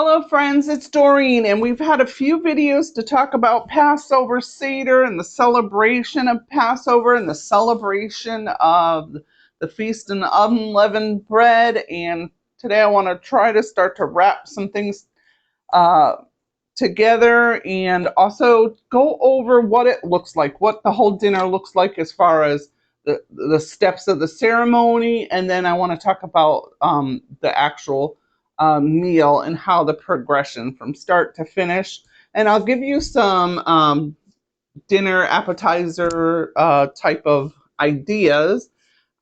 Hello friends, it's Doreen, and we've had a few videos to talk about Passover Seder and the celebration of Passover and the celebration of the Feast of Unleavened Bread. And today I want to try to start to wrap some things uh, together and also go over what it looks like, what the whole dinner looks like as far as the steps of the ceremony. And then I want to talk about the actual meal and how the progression from start to finish. And I'll give you some dinner appetizer type of ideas.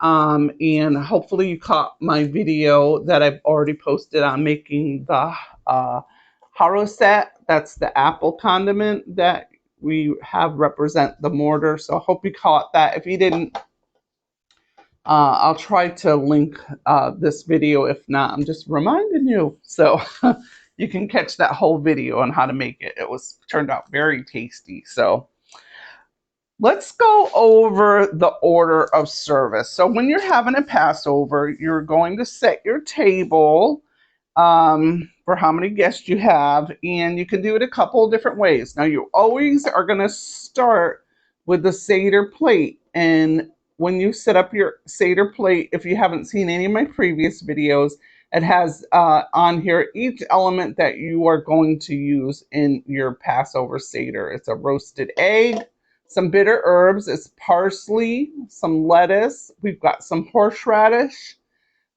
And hopefully you caught my video that I've already posted on making the haroset. That's the apple condiment that we have represent the mortar. So I hope you caught that. If you didn't, I'll try to link this video. If not, I'm just reminding you. So you can catch that whole video on how to make it. It was turned out very tasty. So let's go over the order of service. So when you're having a Passover, you're going to set your table for how many guests you have, and you can do it a couple of different ways. Now, you always are going to start with the Seder plate, and when you set up your Seder plate, if you haven't seen any of my previous videos, it has on here each element that you are going to use in your Passover Seder. It's a roasted egg, some bitter herbs, it's parsley, some lettuce, we've got some horseradish,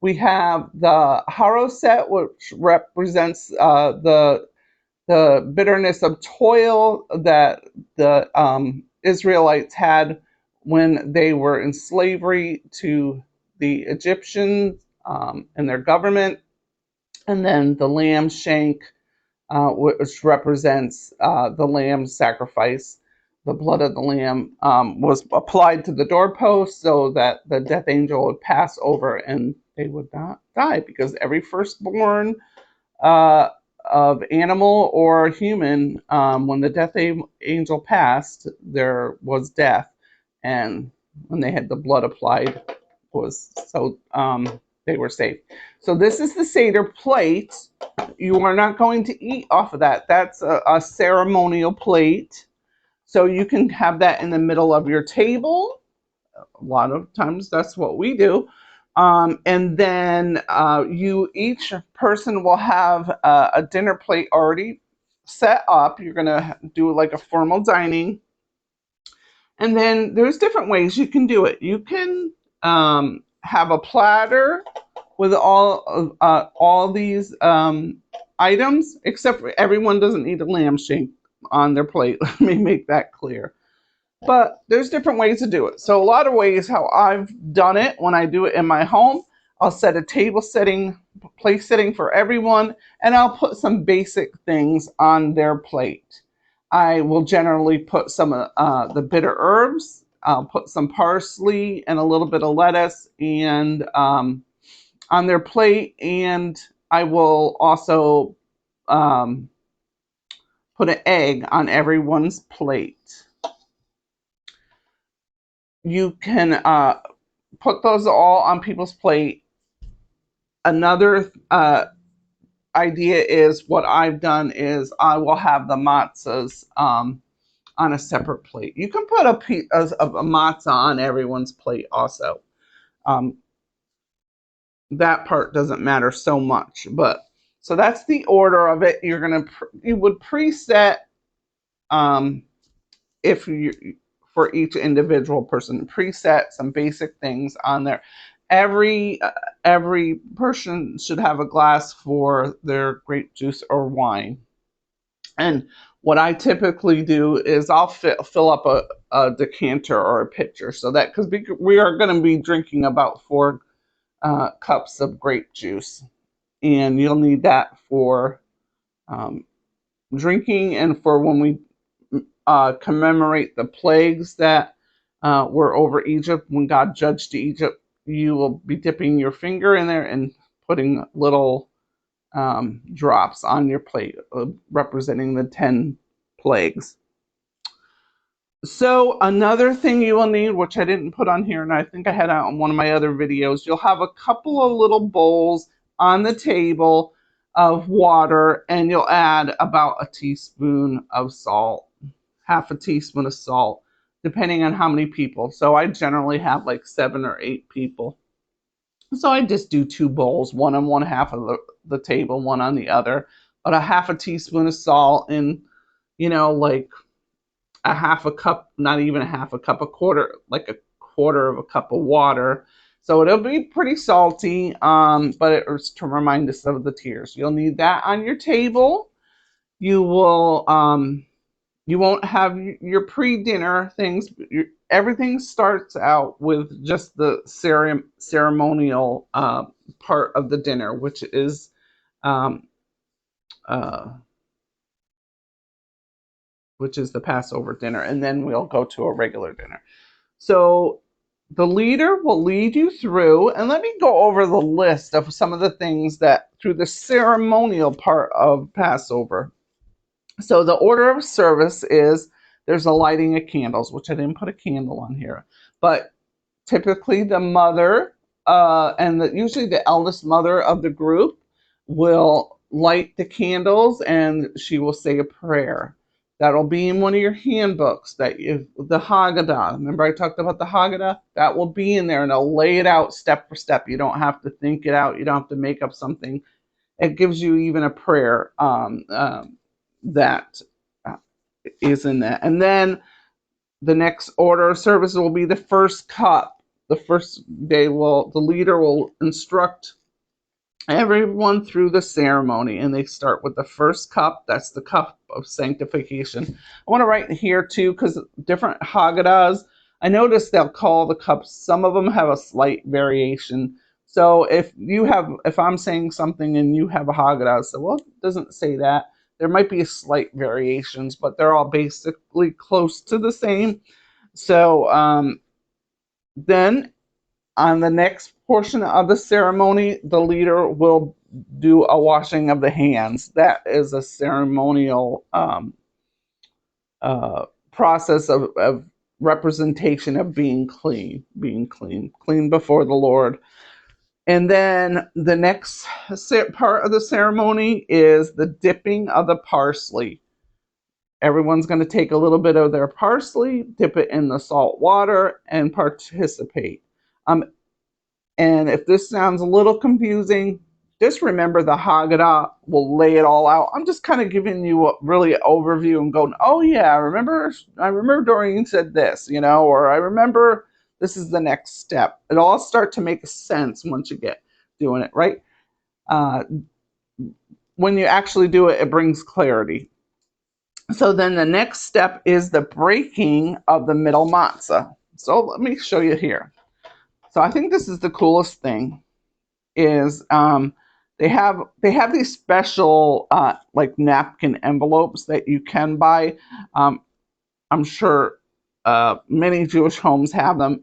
we have the haroset, which represents the bitterness of toil that the Israelites had when they were in slavery to the Egyptians and their government. And then the lamb shank, which represents the lamb sacrifice. The blood of the lamb was applied to the doorpost so that the death angel would pass over and they would not die, because every firstborn of animal or human, when the death angel passed, there was death, and when they had the blood applied, was so they were safe. So this is the Seder plate. You are not going to eat off of that. That's a ceremonial plate. So you can have that in the middle of your table. A lot of times that's what we do. And then each person will have a dinner plate already set up. You're going to do like a formal dining. And then there's different ways you can do it. You can have a platter with all these items, except for everyone doesn't need a lamb shank on their plate. Let me make that clear. But there's different ways to do it. So a lot of ways how I've done it when I do it in my home, I'll set a table setting, place setting for everyone, and I'll put some basic things on their plate. I will generally put some of the bitter herbs. I'll put some parsley and a little bit of lettuce and on their plate, and I will also put an egg on everyone's plate. You can put those all on people's plate. Another idea is what I've done is I will have the matzahs on a separate plate. You can put a matzah on everyone's plate also. That part doesn't matter so much, but so that's the order of it. You would preset if you for each individual person, preset some basic things on there. Every person should have a glass for their grape juice or wine. And what I typically do is I'll fill up a decanter or a pitcher, so that because we are going to be drinking about 4 cups of grape juice, and you'll need that for drinking and for when we commemorate the plagues that were over Egypt. When God judged Egypt, you will be dipping your finger in there and putting little drops on your plate, representing the 10 plagues. So another thing you will need, which I didn't put on here, and I think I had out on one of my other videos, you'll have a couple of little bowls on the table of water, and you'll add about a teaspoon of salt, half a teaspoon of salt, depending on how many people. So I generally have like 7 or 8 people. So I just do 2 bowls, one on one half of the table, one on the other, but a half a teaspoon of salt and, like a half a cup, not even a half a cup, like a quarter of a cup of water. So it'll be pretty salty, but it's to remind us of the tears. You'll need that on your table. You will, you won't have your pre-dinner things. Everything starts out with just the ceremonial part of the dinner, which is um, uh, the Passover dinner, and then we'll go to a regular dinner. So the leader will lead you through, and let me go over the list of some of the things that through the ceremonial part of Passover. So the order of service is there's a lighting of candles, which I didn't put a candle on here, but typically the mother and usually the eldest mother of the group will light the candles, and she will say a prayer. That'll be in one of your handbooks. The Haggadah. Remember I talked about the Haggadah? That will be in there, and I'll lay it out step for step. You don't have to think it out. You don't have to make up something. It gives you even a prayer that is in that. And then the next order of service will be the first cup. The first day the leader will instruct everyone through the ceremony, and they start with the first cup. That's the cup of sanctification. I want to write here too, because different Haggadahs, I noticed they'll call the cups, some of them have a slight variation. So if I'm saying something and you have a Haggadah, so well, it doesn't say that. There might be slight variations, but they're all basically close to the same. So then on the next portion of the ceremony, the leader will do a washing of the hands. That is a ceremonial process of representation of being clean before the Lord. And then the next part of the ceremony is the dipping of the parsley. Everyone's going to take a little bit of their parsley, dip it in the salt water, and participate. And if this sounds a little confusing, just remember the Haggadah will lay it all out. I'm just kind of giving you a really overview and going, oh yeah, I remember Doreen said this, or I remember this is the next step. It'll all start to make sense once you get doing it, right? When you actually do it, it brings clarity. So then the next step is the breaking of the middle matzah. So let me show you here. So I think this is the coolest thing is they have these special like napkin envelopes that you can buy. I'm sure many Jewish homes have them.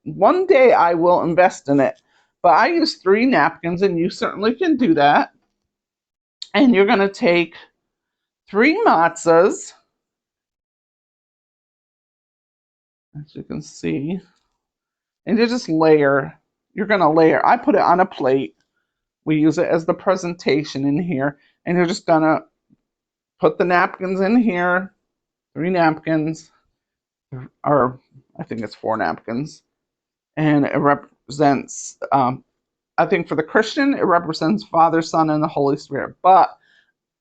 One day I will invest in it, but I use 3 napkins, and you certainly can do that. And you're going to take 3 matzahs, as you can see, and you just layer. You're going to layer. I put it on a plate. We use it as the presentation in here, and you're just going to put the napkins in here, 3 napkins, or I think it's 4 napkins, and it represents, I think for the Christian, it represents Father, Son, and the Holy Spirit. But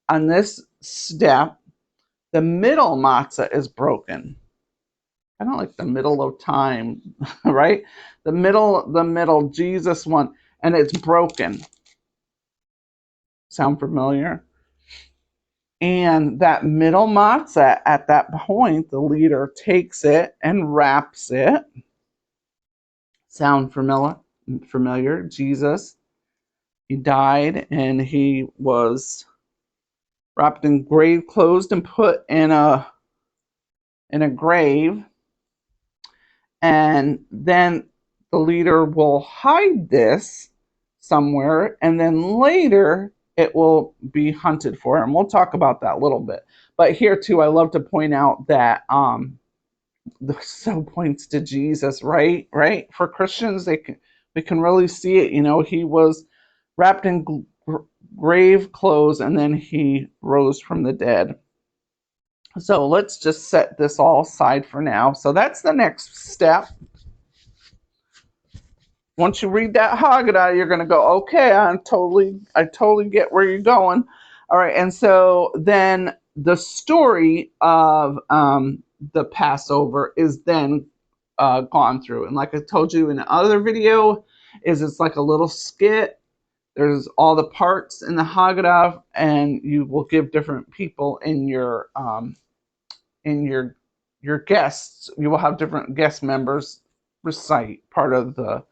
on this step, the middle matzah is broken. I don't like the middle of time, right? The middle Jesus one, and it's broken. Sound familiar? And that middle matzah, at that point, the leader takes it and wraps it. Sound familiar? Jesus, he died, and he was wrapped in grave clothes and put in a grave. And then the leader will hide this somewhere, and then later it will be hunted for. And we'll talk about that a little bit. But here too, I love to point out that the so points to Jesus, right? For Christians, we can really see it. He was wrapped in grave clothes, and then he rose from the dead. So let's just set this all aside for now. So that's the next step. Once you read that Haggadah, you're going to go, okay, I totally get where you're going. All right, and so then the story of the Passover is then gone through. And like I told you in the other video, it's like a little skit. There's all the parts in the Haggadah, and you will give different people in your guests. You will have different guest members recite part of the,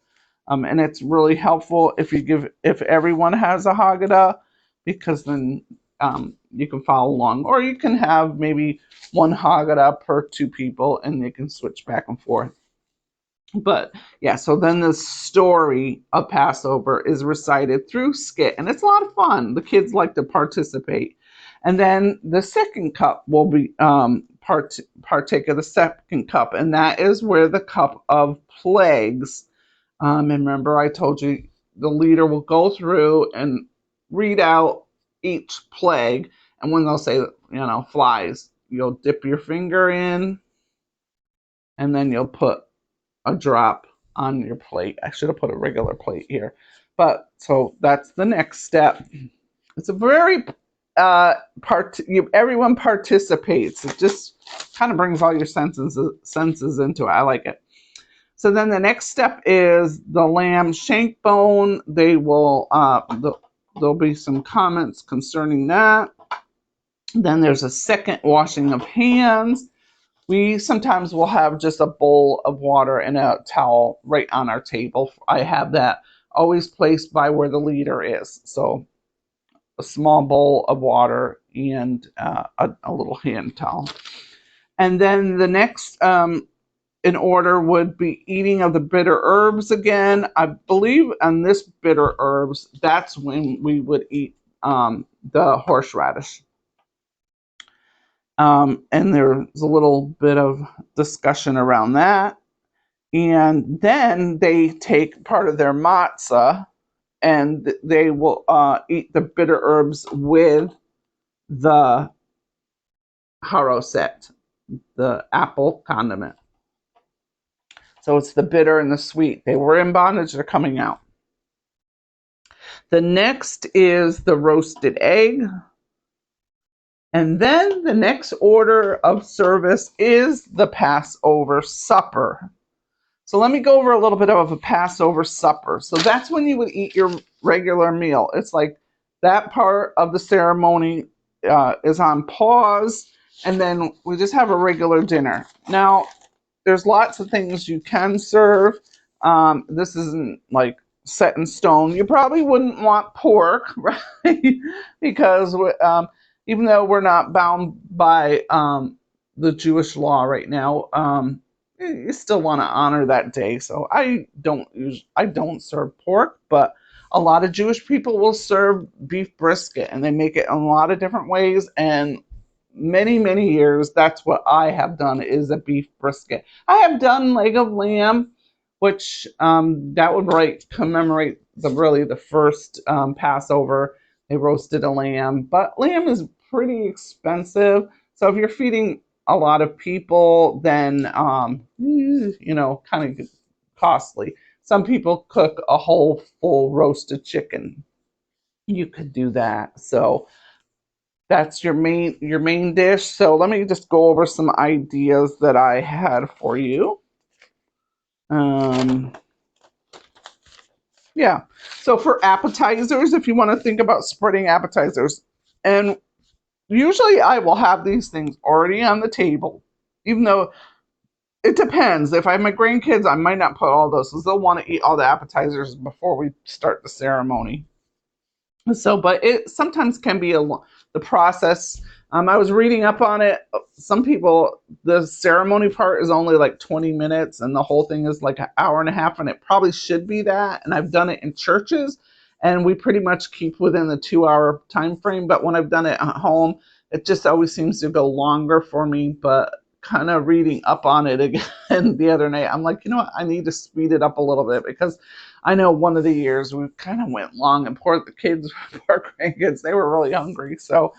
and it's really helpful if everyone has a Haggadah, because then you can follow along, or you can have maybe one Haggadah per two people, and they can switch back and forth. But yeah, so then the story of Passover is recited through skit, and it's a lot of fun. The kids like to participate. And then the second cup will be partake of the second cup, and that is where the cup of plagues. And remember, I told you the leader will go through and read out each plague, and when they'll say, flies, you'll dip your finger in, and then you'll put a drop on your plate. I should have put a regular plate here. But so that's the next step. It's a very everyone participates. It just kind of brings all your senses into it. I like it. So then the next step is the lamb shank bone. They will there'll be some comments concerning that. Then there's a second washing of hands. We sometimes will have just a bowl of water and a towel right on our table. I have that always placed by where the leader is. So a small bowl of water and a little hand towel. And then the next in order would be eating of the bitter herbs again. I believe on this bitter herbs, that's when we would eat the horseradish. And there's a little bit of discussion around that. And then they take part of their matzah and they will eat the bitter herbs with the haroset, the apple condiment. So it's the bitter and the sweet. They were in bondage, they're coming out. The next is the roasted egg. And then the next order of service is the Passover supper. So let me go over a little bit of a Passover supper. So that's when you would eat your regular meal. It's like that part of the ceremony is on pause, and then we just have a regular dinner. Now, there's lots of things you can serve. This isn't like set in stone. You probably wouldn't want pork, right? Because even though we're not bound by the Jewish law right now, you still want to honor that day. So I don't serve pork, but a lot of Jewish people will serve beef brisket, and they make it in a lot of different ways. And many years, that's what I have done, is a beef brisket. I have done leg of lamb, which that would commemorate the first Passover. They roasted a lamb, but lamb is pretty expensive. So if you're feeding a lot of people, then kind of costly. Some people cook a whole full roasted chicken. You could do that. So that's your main dish. So let me just go over some ideas that I had for you. Yeah. So for appetizers, if you want to think about spreading appetizers, and usually I will have these things already on the table, even though it depends. If I have my grandkids, I might not put all those, because they'll want to eat all the appetizers before we start the ceremony. So, but it sometimes can be the process. I was reading up on it. Some people, the ceremony part is only like 20 minutes, and the whole thing is like an hour and a half, and it probably should be that. And I've done it in churches, and we pretty much keep within the 2-hour time frame. But when I've done it at home, it just always seems to go longer for me. But kind of reading up on it again the other night. I'm like, you know what? I need to speed it up a little bit because I know one of the years we kind of went long and poor the kids, poor grandkids, they were really hungry. So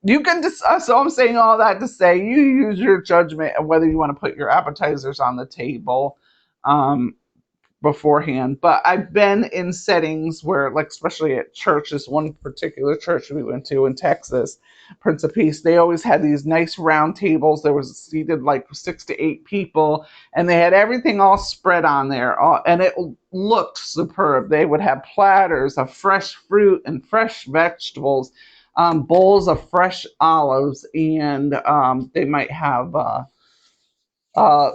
you can just, so I'm saying all that to say you use your judgment of whether you want to put your appetizers on the table. Beforehand, but I've been in settings where, like, especially at churches, one particular church we went to in Texas, Prince of Peace, they always had these nice round tables. There was seated like 6 to 8 people, and they had everything all spread on there, and it looked superb. They would have platters of fresh fruit and fresh vegetables, bowls of fresh olives, and they might have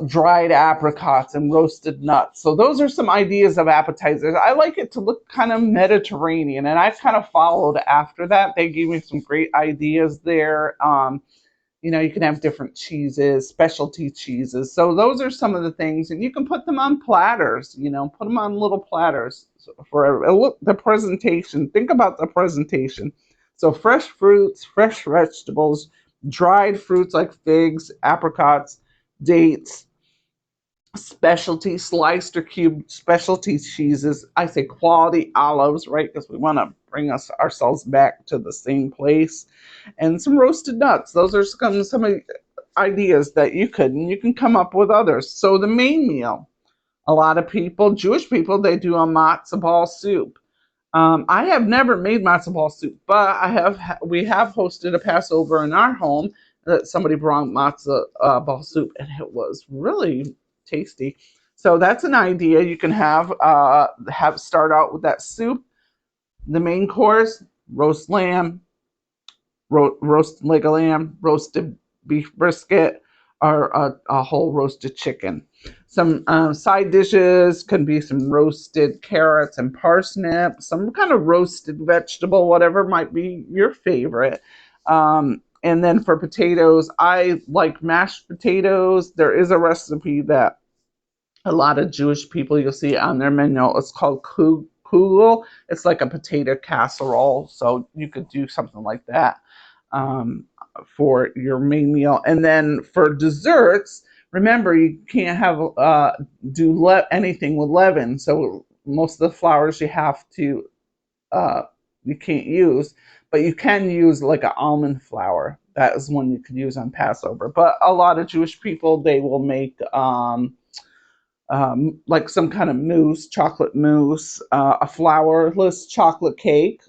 dried apricots and roasted nuts. So those are some ideas of appetizers. I like it to look kind of Mediterranean, and I kind of followed after that. They gave me some great ideas there. You can have different cheeses, specialty cheeses. So those are some of the things, and you can put them on platters. Put them on little platters for the presentation. Think about the presentation. So fresh fruits, fresh vegetables, dried fruits like figs, apricots, dates, specialty sliced or cubed specialty cheeses. I say quality olives, right? Because we want to bring ourselves back to the same place. And some roasted nuts. Those are some ideas that you can come up with others. So the main meal, a lot of people, Jewish people, they do a matzah ball soup. I have never made matzo ball soup, but we have hosted a Passover in our home that somebody brought matzo ball soup, and it was really tasty. So that's an idea you can have start out with that soup. The main course: roast lamb, roast leg of lamb, roasted beef brisket, or a whole roasted chicken. Some side dishes can be some roasted carrots and parsnip, some kind of roasted vegetable, whatever might be your favorite. And then for potatoes, I like mashed potatoes. There is a recipe that a lot of Jewish people, you'll see on their menu. It's called kugel. It's like a potato casserole. So you could do something like that for your main meal. And then for desserts, remember, you can't have anything with leaven. So most of the flours you can't use, but you can use like an almond flour. That is one you could use on Passover. But a lot of Jewish people, they will make like some kind of mousse, chocolate mousse, a flourless chocolate cake.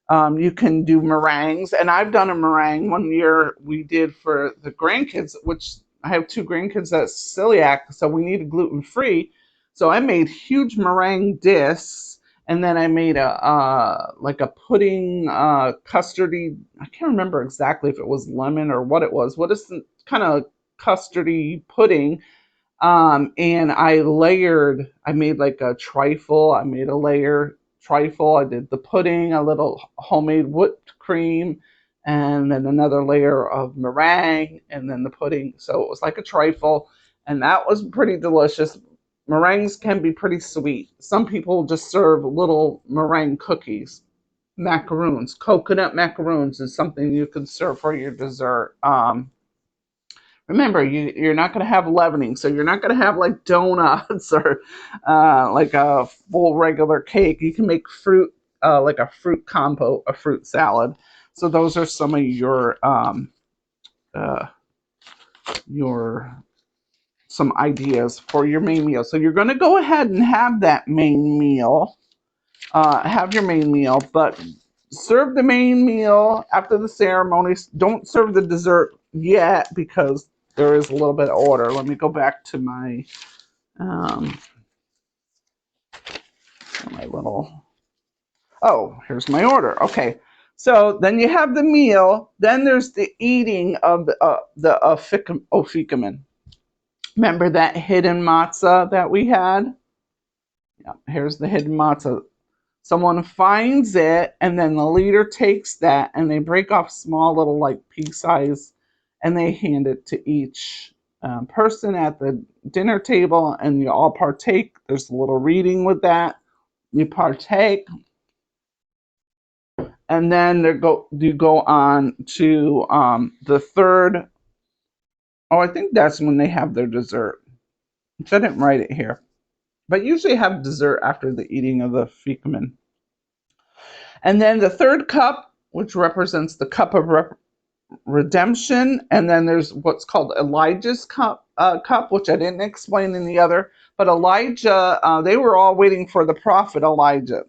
You can do meringues, and I've done a meringue one year we did for the grandkids, which I have 2 grandkids that's celiac, so we needed gluten free. So I made huge meringue discs, and then I made a like a pudding, custardy. I can't remember exactly if it was lemon or what it was. What is the kind of custardy pudding? And I made like a trifle. I made a layer trifle. I did the pudding, a little homemade whipped cream, and then another layer of meringue, and then the pudding. So it was like a trifle, and that was pretty delicious. Meringues can be pretty sweet. Some people just serve little meringue cookies. Macaroons, coconut macaroons is something you can serve for your dessert. Remember, you're not going to have leavening, so you're not going to have like donuts or like a full regular cake. You can make fruit, like a fruit compote, a fruit salad. So those are some of your some ideas for your main meal. So you're going to go ahead and have that main meal, have your main meal, but serve the main meal after the ceremony. Don't serve the dessert yet because there is a little bit of order. Let me go back to my little. Oh, here's my order. Okay, so then you have the meal. Then there's the eating of the ofikamen. Remember that hidden matzah that we had? Yeah, here's the hidden matzah. Someone finds it, and then the leader takes that, and they break off small little like pea size, and they hand it to each person at the dinner table, and you all partake. There's a little reading with that. You partake, and then you go on to the third Oh, I think that's when they have their dessert, which I didn't write it here. But usually have dessert after the eating of the fecum. And then the third cup, which represents the cup of redemption. And then there's what's called Elijah's cup, which I didn't explain in the other. But Elijah, they were all waiting for the prophet Elijah.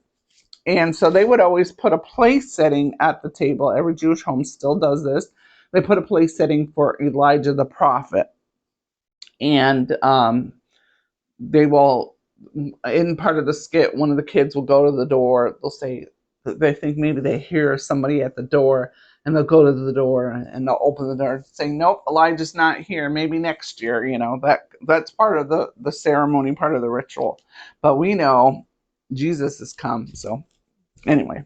And so they would always put a place setting at the table. Every Jewish home still does this. They put a place setting for Elijah the prophet. And they will, in part of the skit, one of the kids will go to the door. They'll say, they think maybe they hear somebody at the door, and they'll go to the door and they'll open the door saying, nope, Elijah's not here, maybe next year. That's part of the ceremony, part of the ritual. But we know Jesus has come. So anyway,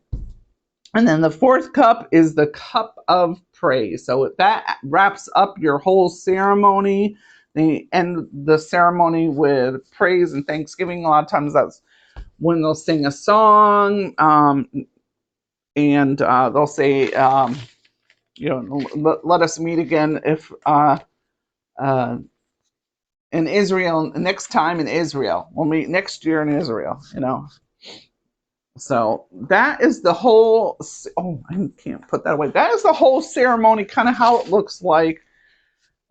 and then the fourth cup is the cup of praise. So that wraps up your whole ceremony. They end the ceremony with praise and thanksgiving. A lot of times that's when they'll sing a song, and they'll say, let us meet again if in Israel, next time in Israel. We'll meet next year in Israel. So that is the whole, oh, I can't put that away. That is the whole ceremony, kind of how it looks like.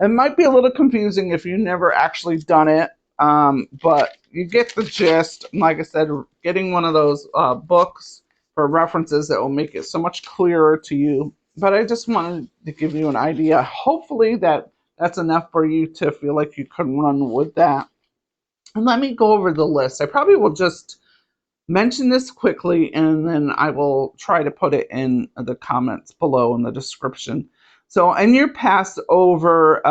It might be a little confusing if you've never actually done it, but you get the gist. Like I said, getting one of those books for references that will make it so much clearer to you. But I just wanted to give you an idea. Hopefully that's enough for you to feel like you can run with that. And let me go over the list. I probably will just mention this quickly, and then I will try to put it in the comments below in the description. So in your Passover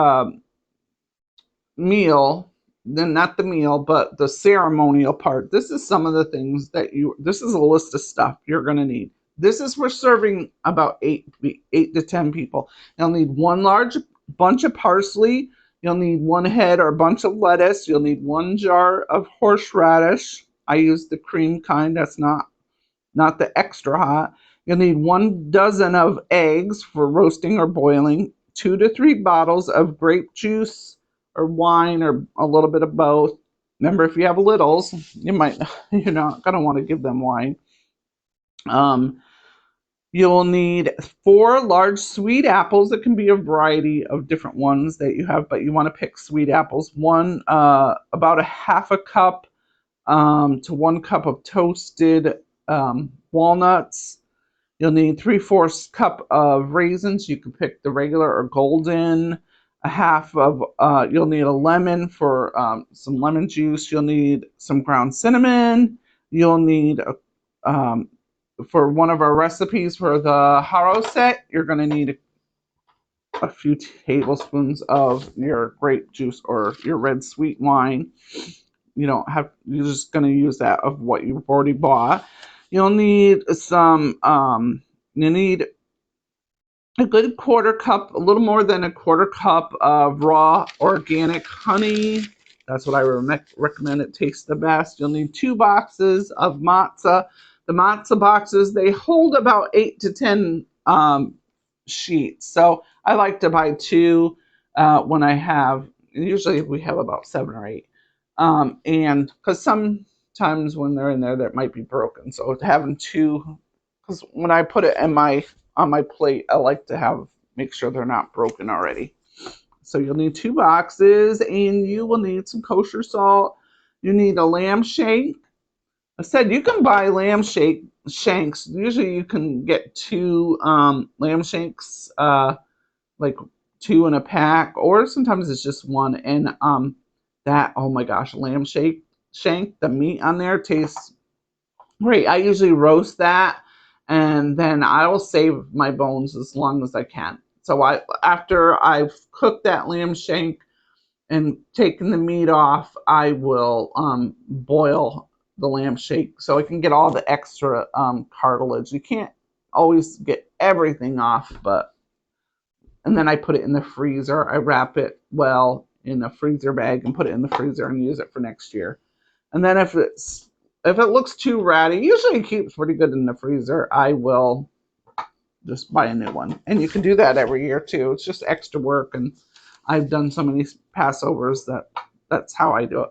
meal, then not the meal, but the ceremonial part, this is some of the things this is a list of stuff you're going to need. This is for serving about 8 to 10 people. You'll need one large bunch of parsley. You'll need one head or bunch of lettuce. You'll need one jar of horseradish. I use the cream kind. That's not the extra hot. You'll need 1 dozen of eggs for roasting or boiling, 2 to 3 bottles of grape juice or wine or a little bit of both. Remember, if you have littles, you're not going to want to give them wine. You'll need 4 large sweet apples. It can be a variety of different ones that you have, but you want to pick sweet apples. About a half a cup to 1 cup of toasted walnuts. You'll need 3/4 cup of raisins. You can pick the regular or golden. You'll need a lemon for some lemon juice. You'll need some ground cinnamon. You'll need for one of our recipes for the haroset, you're going to need a few tablespoons of your grape juice or your red sweet wine. You're just going to use that of what you've already bought. You'll need you need a good a little more than a 1/4 cup of raw organic honey. That's what I recommend. It tastes the best. You'll need 2 boxes of matzah. The matzah boxes, they hold about 8 to 10 sheets. So I like to buy 2 usually we have about 7 or 8. And because sometimes when they're in there, that might be broken. So having 2, because when I put it on my plate, I like to make sure they're not broken already. So you'll need 2 boxes, and you will need some kosher salt. You need a lamb shank. I said you can buy lamb shanks. Usually you can get 2 lamb shanks, like 2 in a pack, or sometimes it's just 1. And oh my gosh, lamb shank, the meat on there tastes great. I usually roast that, and then I will save my bones as long as I can. So after I've cooked that lamb shank and taken the meat off, I will boil the lamb shank so I can get all the extra cartilage. You can't always get everything off, and then I put it in the freezer. I wrap it well in a freezer bag and put it in the freezer and use it for next year. And then if it looks too ratty, usually it keeps pretty good in the freezer, I will just buy a new one. And you can do that every year too. It's just extra work, and I've done so many Passovers that's how I do it.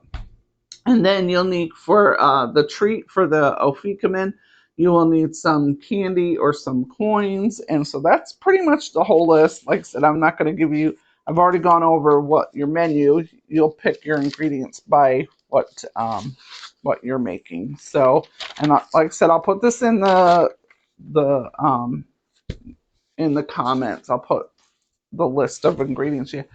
And then you'll need for the treat for the ofikamen, you will need some candy or some coins. And so that's pretty much the whole list. Like I said, I'm not going to give you, I've already gone over what your menu, you'll pick your ingredients by what you're making. So, and like I said, I'll put this the in the comments. I'll put the list of ingredients here.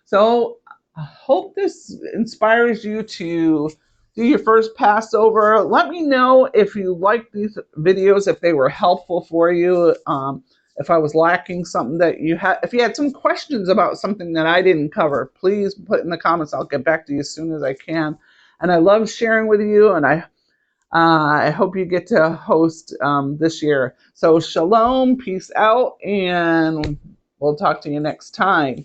So I hope this inspires you to do your first Passover. Let me know if you like these videos, if they were helpful for you. If I was lacking something that you had, if you had some questions about something that I didn't cover, please put in the comments. I'll get back to you as soon as I can. And I love sharing with you, and I hope you get to host this year. So shalom, peace out, and we'll talk to you next time.